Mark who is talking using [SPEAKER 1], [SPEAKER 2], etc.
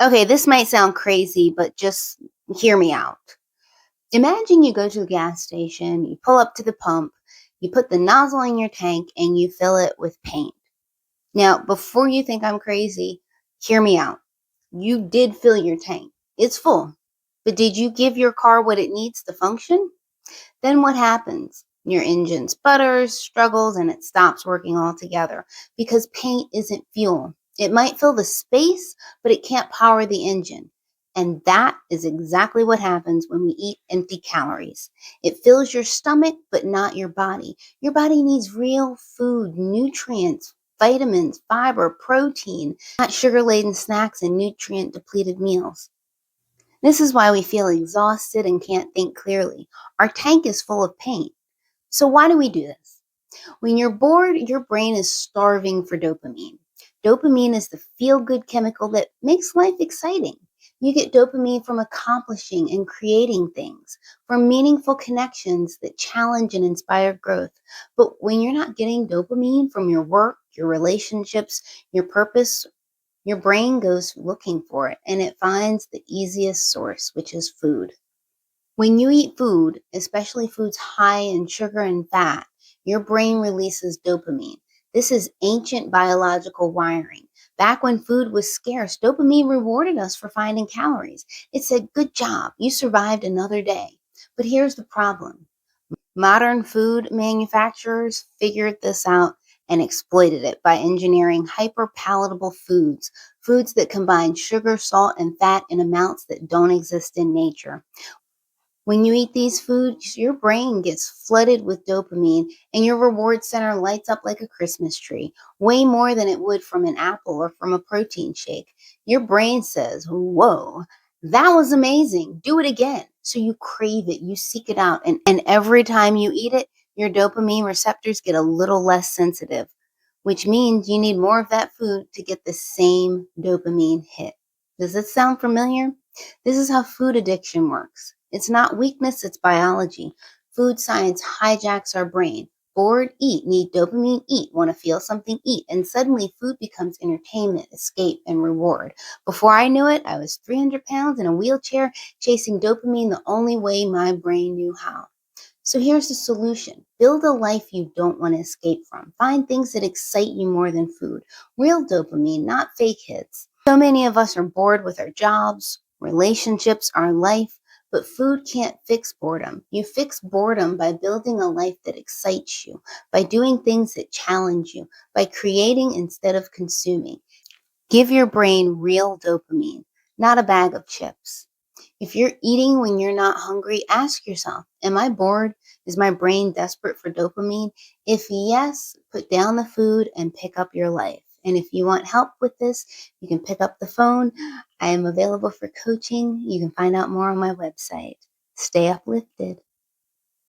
[SPEAKER 1] Okay, this might sound crazy, but just hear me out. Imagine you go to the gas station, you pull up to the pump, you put the nozzle in your tank, and you fill it with paint. Now, before you think I'm crazy, hear me out. You did fill your tank, it's full. But did you give your car what it needs to function? Then what happens? Your engine sputters, struggles, and it stops working altogether because paint isn't fuel. It might fill the space, but it can't power the engine. And that is exactly what happens when we eat empty calories. It fills your stomach, but not your body. Your body needs real food, nutrients, vitamins, fiber, protein, not sugar laden snacks and nutrient depleted meals. This is why we feel exhausted and can't think clearly. Our tank is full of paint. So, why do we do this? When you're bored, your brain is starving for dopamine. Dopamine is the feel good chemical that makes life exciting. You get dopamine from accomplishing and creating things, from meaningful connections that challenge and inspire growth. But when you're not getting dopamine from your work, your relationships, your purpose, your brain goes looking for it and it finds the easiest source, which is food. When you eat food, especially foods high in sugar and fat, your brain releases dopamine. This is ancient biological wiring. Back when food was scarce, dopamine rewarded us for finding calories. It said, "Good job, you survived another day." But here's the problem. Modern food manufacturers figured this out and exploited it by engineering hyper palatable foods, foods that combine sugar, salt, and fat in amounts that don't exist in nature. When you eat these foods, your brain gets flooded with dopamine and your reward center lights up like a Christmas tree, way more than it would from an apple or from a protein shake. Your brain says, "Whoa, that was amazing. Do it again." So you crave it, you seek it out, and every time you eat it, your dopamine receptors get a little less sensitive, which means you need more of that food to get the same dopamine hit. Does this sound familiar? This is how food addiction works. It's not weakness, it's biology. Food science hijacks our brain. Bored, eat. Need dopamine, eat. Want to feel something, eat. And suddenly food becomes entertainment, escape, and reward. Before I knew it, I was 300 pounds in a wheelchair chasing dopamine the only way my brain knew how. So here's the solution. Build a life you don't want to escape from. Find things that excite you more than food. Real dopamine, not fake hits. So many of us are bored with our jobs, relationships, our life, but food can't fix boredom. You fix boredom by building a life that excites you, by doing things that challenge you, by creating instead of consuming. Give your brain real dopamine, not a bag of chips. If you're eating when you're not hungry, ask yourself, am I bored? Is my brain desperate for dopamine? If yes, put down the food and pick up your life. And if you want help with this, you can pick up the phone. I am available for coaching. You can find out more on my website. Stay uplifted.